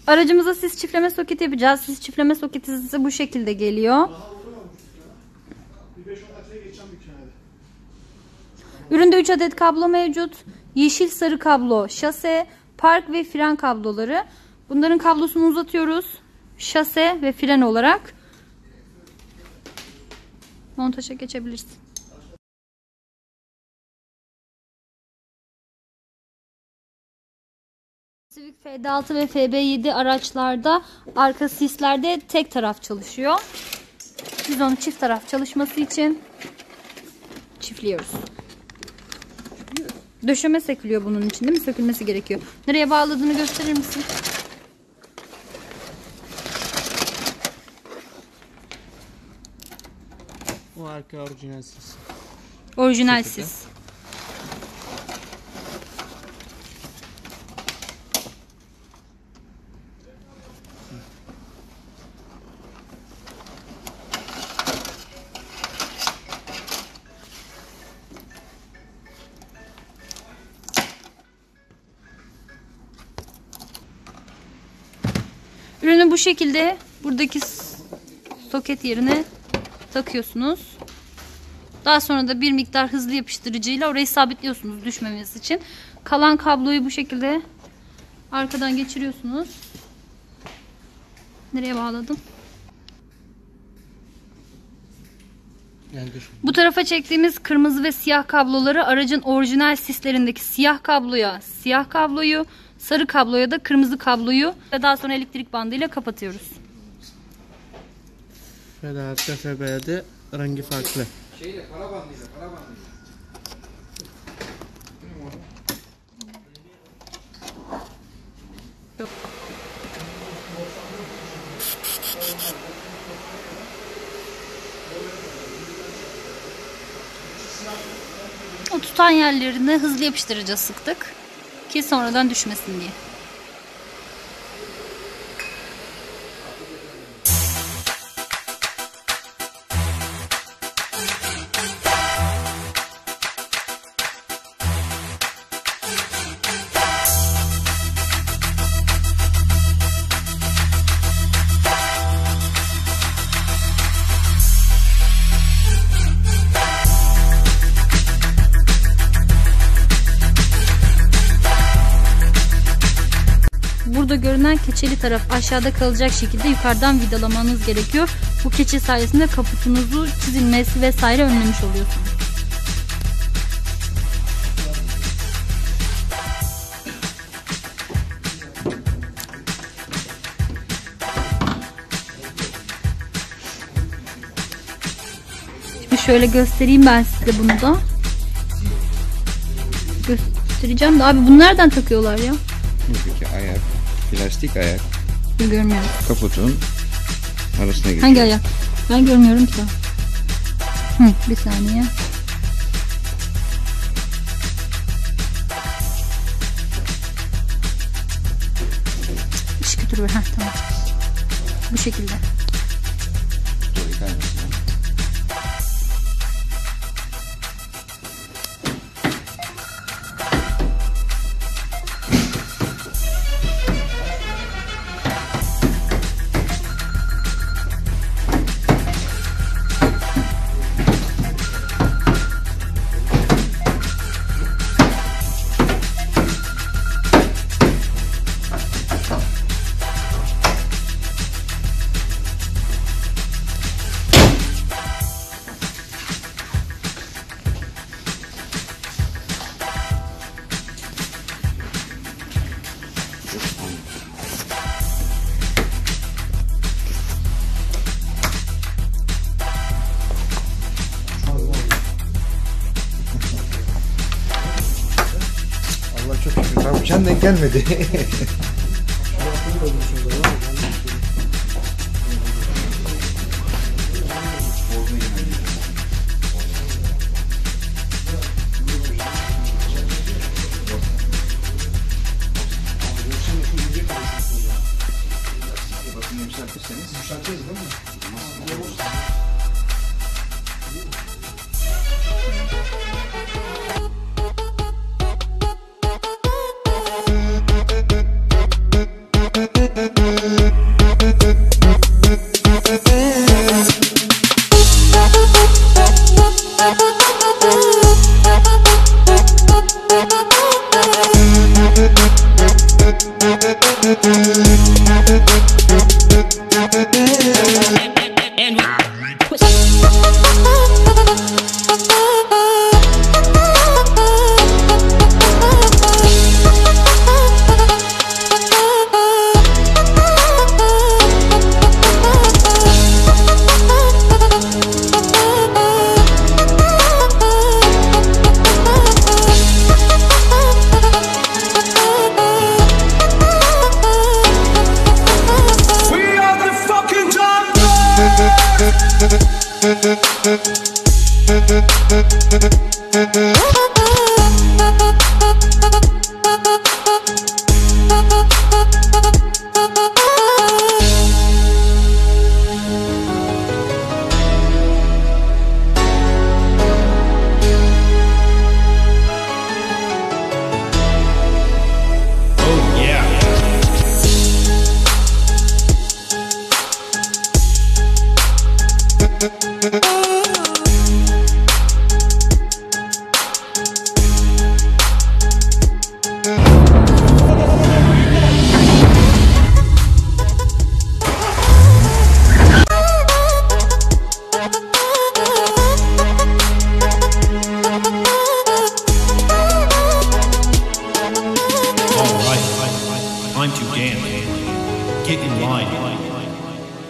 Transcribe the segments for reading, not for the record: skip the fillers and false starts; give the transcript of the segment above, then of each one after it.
Aracımıza sis çiftleme soketi yapacağız. Sis çiftleme soketi size bu şekilde geliyor. Üründe 3 adet kablo mevcut. Yeşil sarı kablo, şase, park ve fren kabloları. Bunların kablosunu uzatıyoruz. Şase ve fren olarak. Montaja geçebilirsin. Civic Fb6 ve Fb7 araçlarda arka sislerde tek taraf çalışıyor. Biz onu çift taraf çalışması için çiftliyoruz. Döşeme sökülüyor bunun için, değil mi? Sökülmesi gerekiyor. Nereye bağladığını gösterir misin? O arka orijinal sis. Orijinal sis. Ürünü bu şekilde buradaki soket yerine takıyorsunuz. Daha sonra da bir miktar hızlı yapıştırıcıyla orayı sabitliyorsunuz düşmemesi için. Kalan kabloyu bu şekilde arkadan geçiriyorsunuz. Nereye bağladım? Bu tarafa çektiğimiz kırmızı ve siyah kabloları aracın orijinal sislerindeki siyah kabloya siyah kabloyu, sarı kabloya da kırmızı kabloyu ve daha sonra elektrik bandıyla kapatıyoruz. Fb6'da Fb7 rengi farklı. Para bandıyla, para bandıyla. O tutan yerlerine hızlı yapıştırıcı sıktık ki sonradan düşmesin diye. Burada görünen keçeli taraf aşağıda kalacak şekilde yukarıdan vidalamanız gerekiyor. Bu keçe sayesinde kaputunuzu çizilmesi vesaire önlemiş oluyorsunuz. Şimdi şöyle göstereyim ben size bunu da. Göstereceğim de abi bunu nereden takıyorlar ya? Buradaki ayak, plastik ayak. Görmüyorum. Kaputun arasına geçiyor. Hangi ayak? Ben görmüyorum ki. Bir saniye. Şıkıdır be. Tamam. Bu şekilde. Allah çok şükür. Tam uçan denk gelmedi.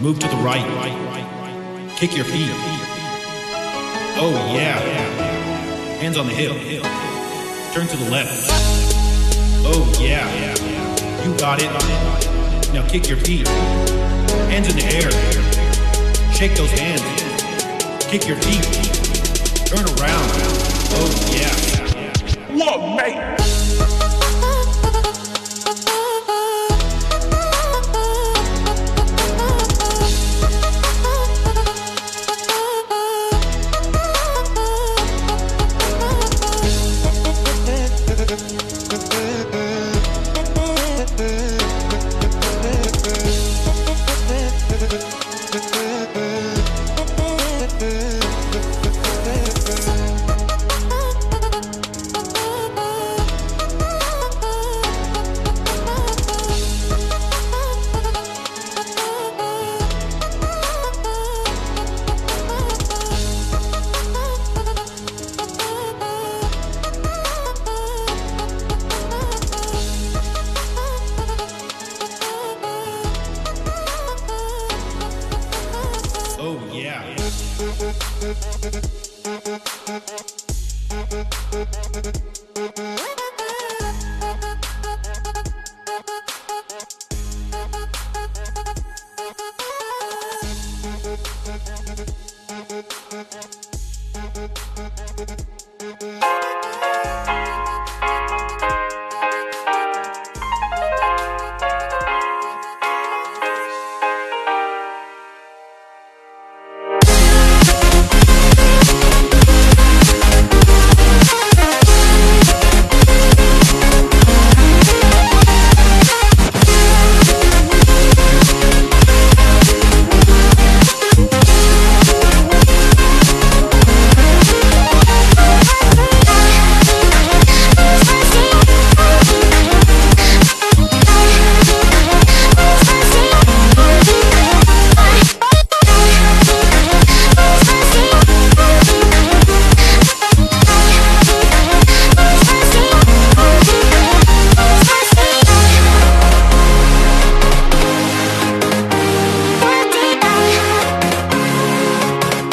Move to the right. Kick your feet. Oh yeah. Hands on the hip. Turn to the left. Oh yeah. You got it. Now kick your feet. Hands in the air. Shake those hands. Kick your feet. Turn around. Oh yeah. Whoa, mate. Oh yeah.